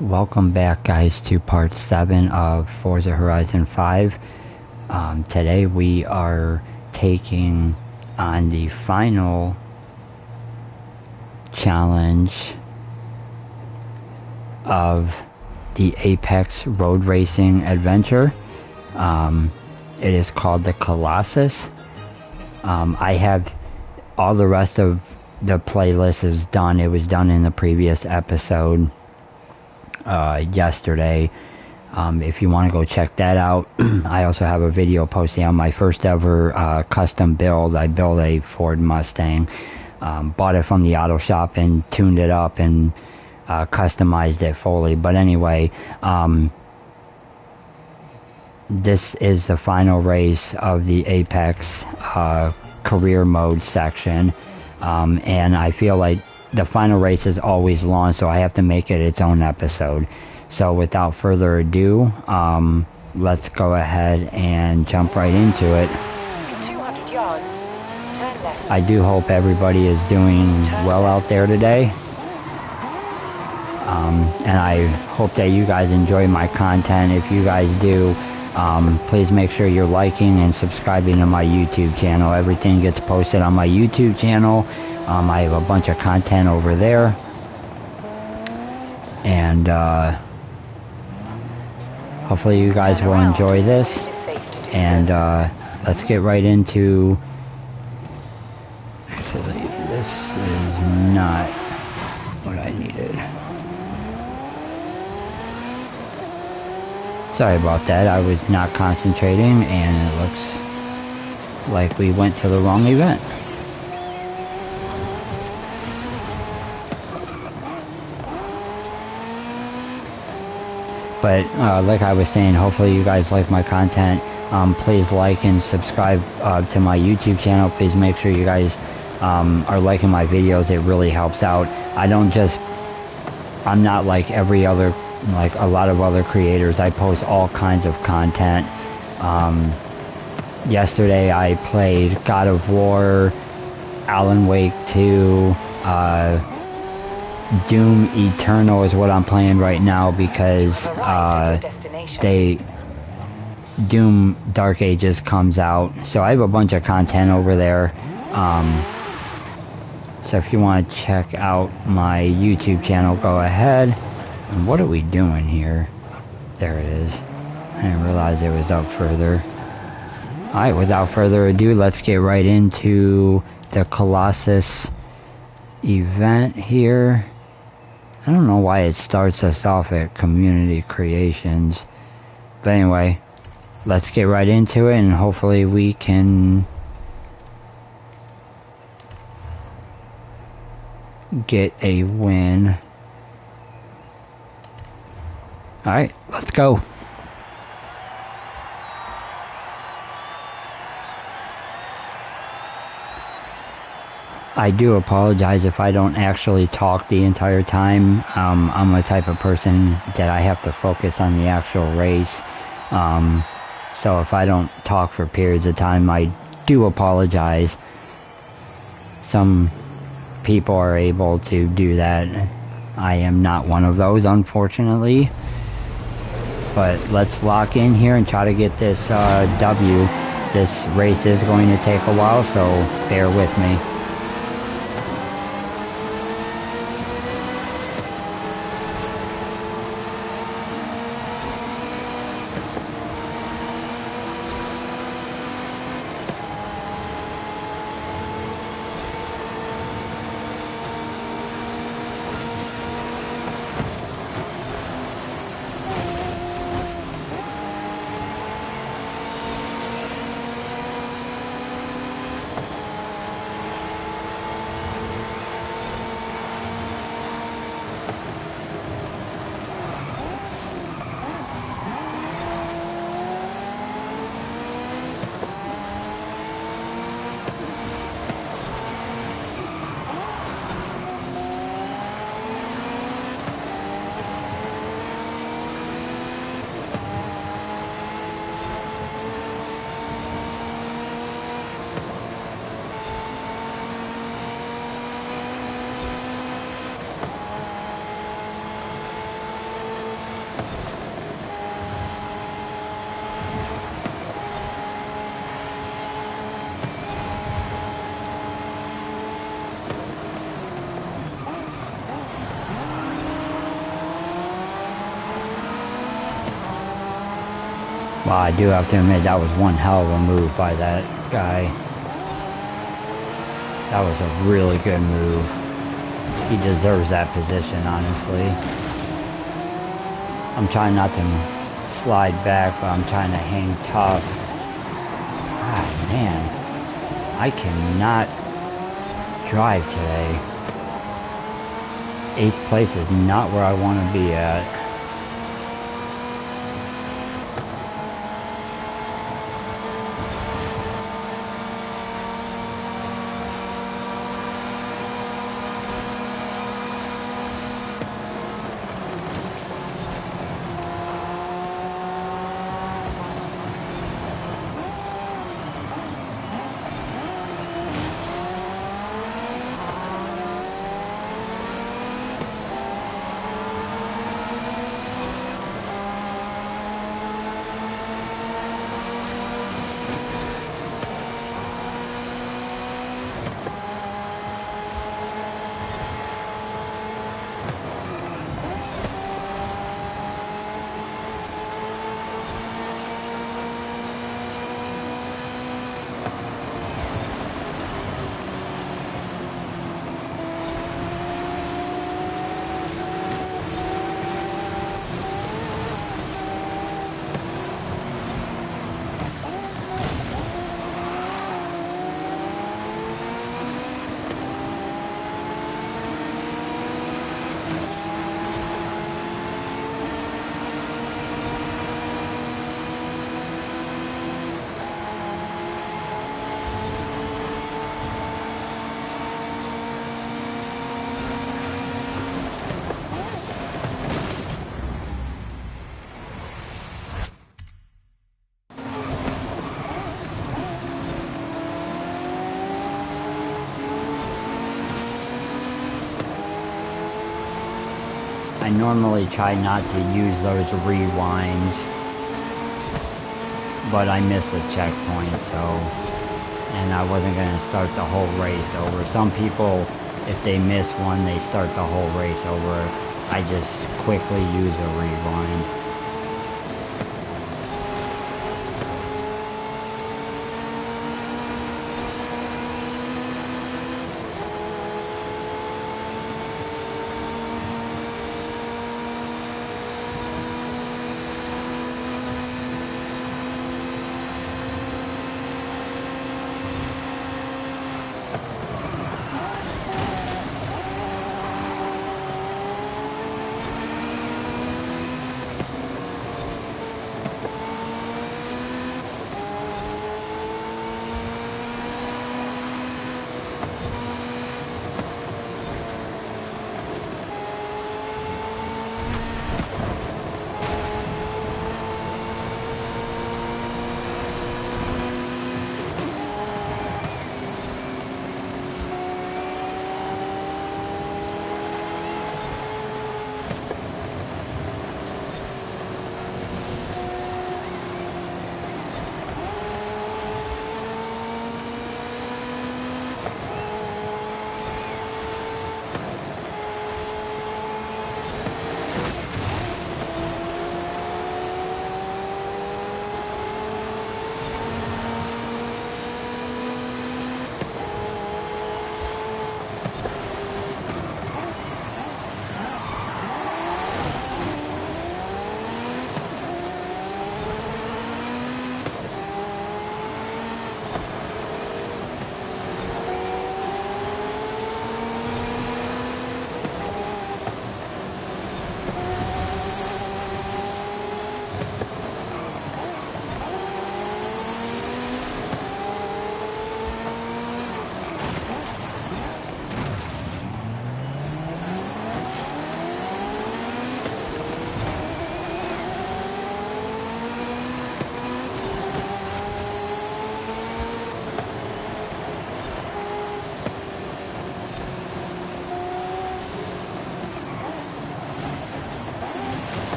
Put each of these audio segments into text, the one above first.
Welcome back, guys, to part 7 of Forza Horizon 5. Today we are taking on the final challenge of the Apex road racing adventure. It is called the Colossus. I have all the rest of the playlist is done. It was done in the previous episode yesterday. If you want to go check that out. I also have a video posting on my first ever custom build. I built a Ford Mustang, bought it from the auto shop and tuned it up and customized it fully. But anyway, this is the final race of the Apex career mode section, and I feel like the final race is always long, so I have to make it its own episode. So without further ado, let's go ahead and jump right into it. In 200 yards, turn left. I do hope everybody is doing well out there today. And I hope that you guys enjoy my content. If you guys do, please make sure you're liking and subscribing to my YouTube channel. Everything gets posted on my YouTube channel. I have a bunch of content over there. And hopefully you guys will enjoy this. And let's get right into... Actually, this is not what I needed. Sorry about that. I was not concentrating, and it looks like we went to the wrong event. But like I was saying, hopefully you guys like my content. Please like and subscribe to my YouTube channel. Please make sure you guys are liking my videos. It really helps out. I'm not like every other, like a lot of other creators. I post all kinds of content. Yesterday I played God of War, Alan Wake 2, Doom Eternal is what I'm playing right now because Doom Dark Ages comes out. So I have a bunch of content over there. So if you want to check out my YouTube channel, go ahead. And what are we doing here? There it is. I didn't realize it was up further. Alright, without further ado, let's get right into the Colossus event here. I don't know why it starts us off at community creations. But anyway, let's get right into it and hopefully we can get a win. Alright, let's go. I do apologize if I don't actually talk the entire time. I'm the type of person that I have to focus on the actual race. So if I don't talk for periods of time, I do apologize. Some people are able to do that. I am not one of those, unfortunately. But let's lock in here and try to get this W. This race is going to take a while, so bear with me. Well, I do have to admit that was one hell of a move by that guy. That was a really good move. He deserves that position, honestly. I'm trying not to slide back, but I'm trying to hang tough. Ah, man. I cannot drive today. 8th place is not where I want to be at. I normally try not to use those rewinds, but I missed a checkpoint, and I wasn't going to start the whole race over. Some people, if they miss one, they start the whole race over. I just quickly use a rewind.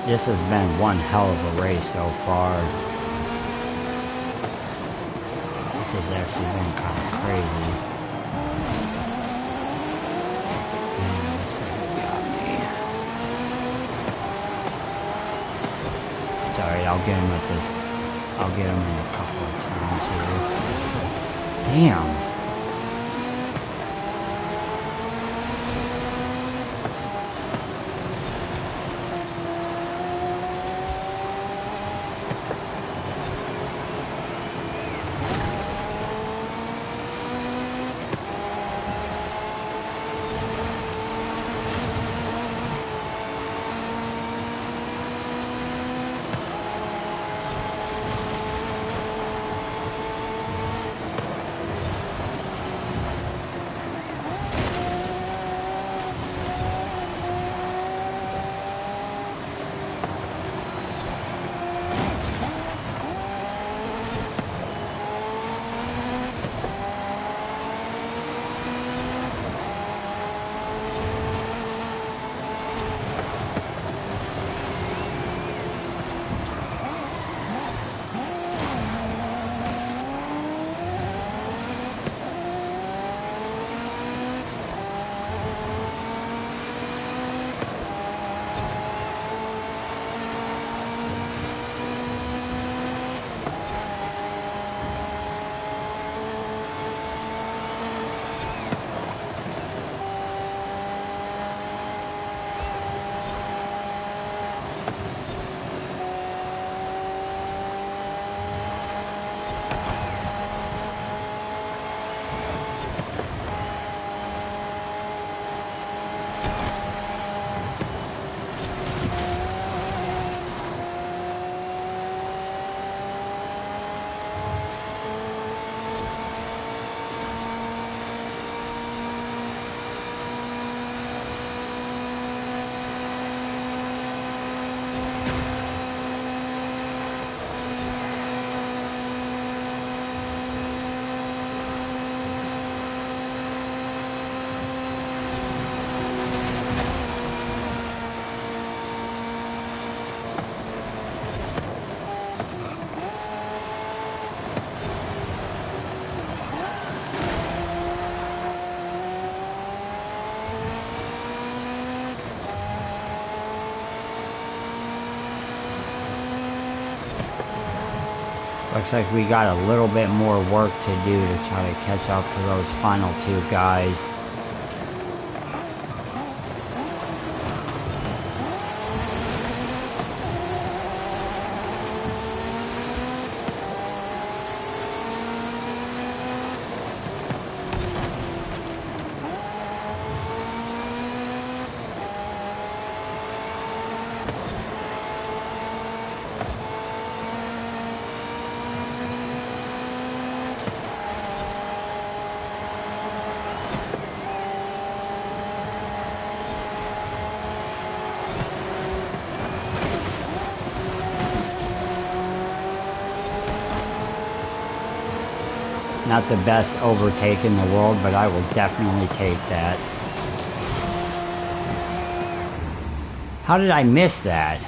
This has been one hell of a race so far. This has actually been kind of crazy. It's alright, I'll get him at this. I'll get him in a couple of times here. Damn. Looks like we got a little bit more work to do to try to catch up to those final two guys. Not the best overtake in the world, but I will definitely take that. How did I miss that?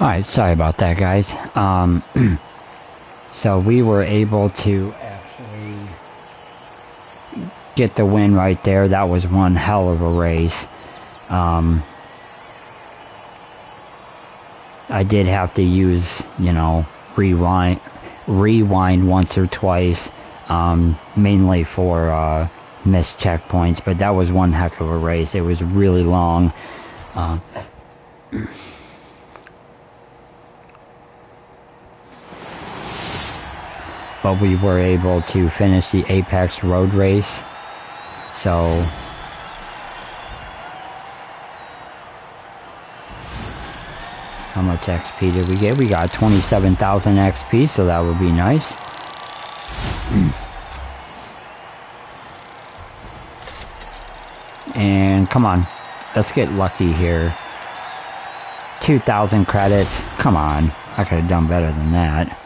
Alright, sorry about that, guys. So we were able to actually get the win right there. That was one hell of a race. I did have to use, you know, rewind once or twice, mainly for missed checkpoints, but that was one heck of a race. It was really long. But we were able to finish the Apex Road Race. So how much XP did we get? We got 27,000 XP, so that would be nice. And come on, let's get lucky here. 2,000 credits. Come on, I could have done better than that.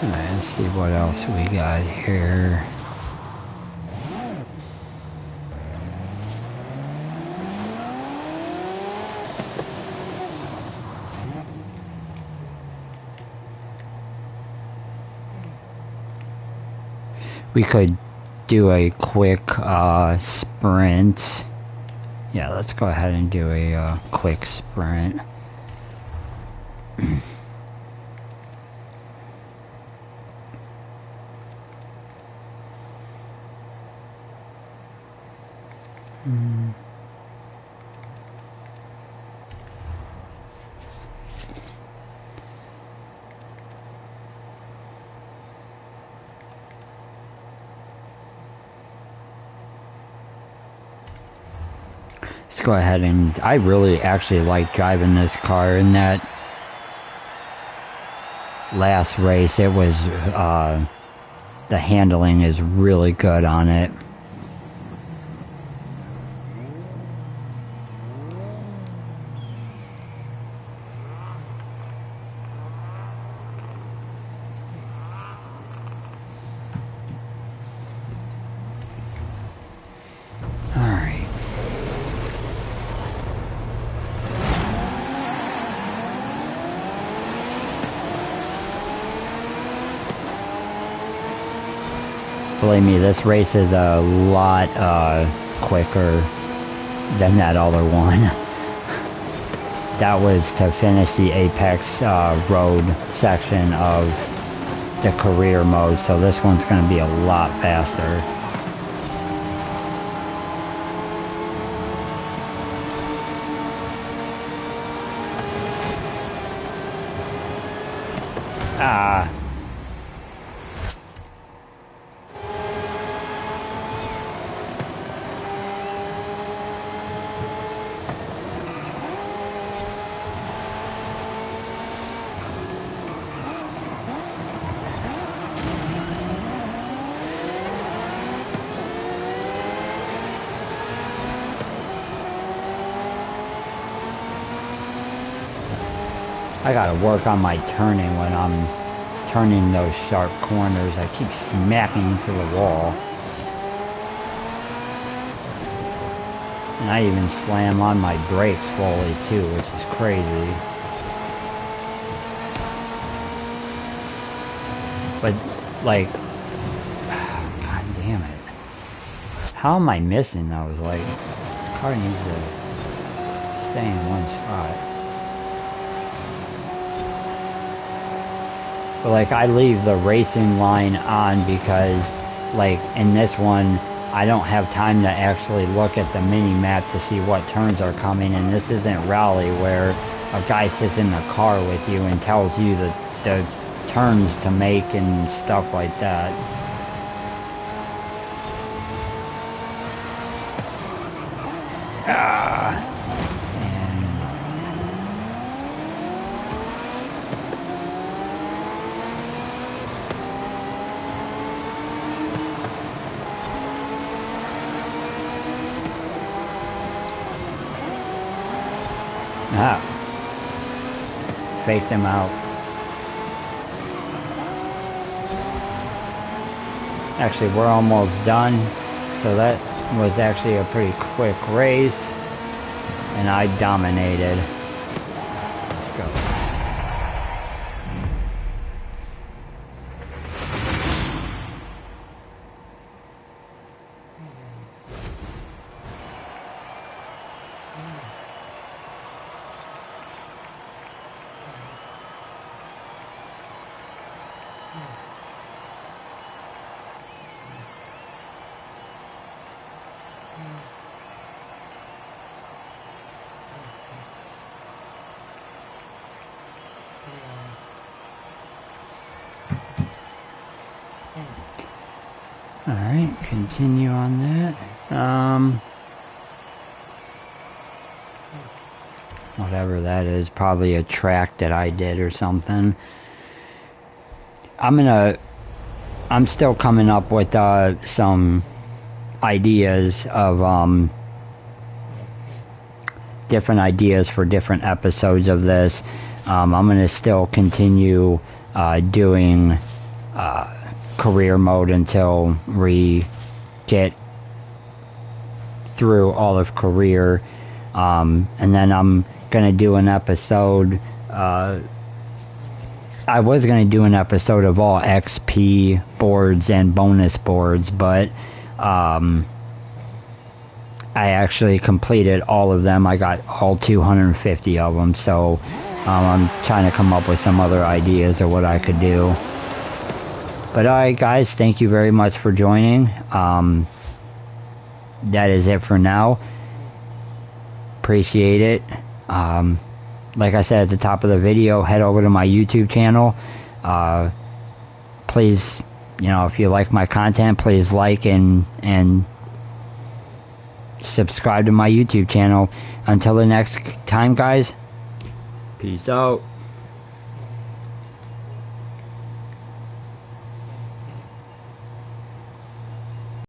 Let's see what else we got here. We could do a quick sprint. Yeah, let's go ahead and do a quick sprint. Let's go ahead and... I really actually like driving this car. In that last race, it was... the handling is really good on it. Believe me, this race is a lot quicker than that other one. That was to finish the Apex road section of the career mode, so this one's going to be a lot faster. I gotta work on my turning when I'm turning those sharp corners. I keep smacking into the wall. And I even slam on my brakes fully too, which is crazy. But, like, god damn it. How am I missing those? Like, this car needs to stay in one spot. But, like, I leave the racing line on because, like, in this one, I don't have time to actually look at the mini-map to see what turns are coming, and this isn't Rally where a guy sits in the car with you and tells you the turns to make and stuff like that. fake them out. Actually, we're almost done. So that was actually a pretty quick race. And I dominated. Let's go. Alright, continue on that. Whatever that is, probably a track that I did or something. I'm still coming up with some ideas of different ideas for different episodes of this. I'm gonna still continue doing career mode until we get through all of career, and then I'm gonna do an episode. I was gonna do an episode of all XP boards and bonus boards, but I actually completed all of them. I got all 250 of them, so I'm trying to come up with some other ideas of what I could do. But alright guys, thank you very much for joining. That is it for now. Appreciate it. Like I said at the top of the video, head over to my YouTube channel. Please, if you like my content, please like and subscribe to my YouTube channel. Until the next time guys, peace out.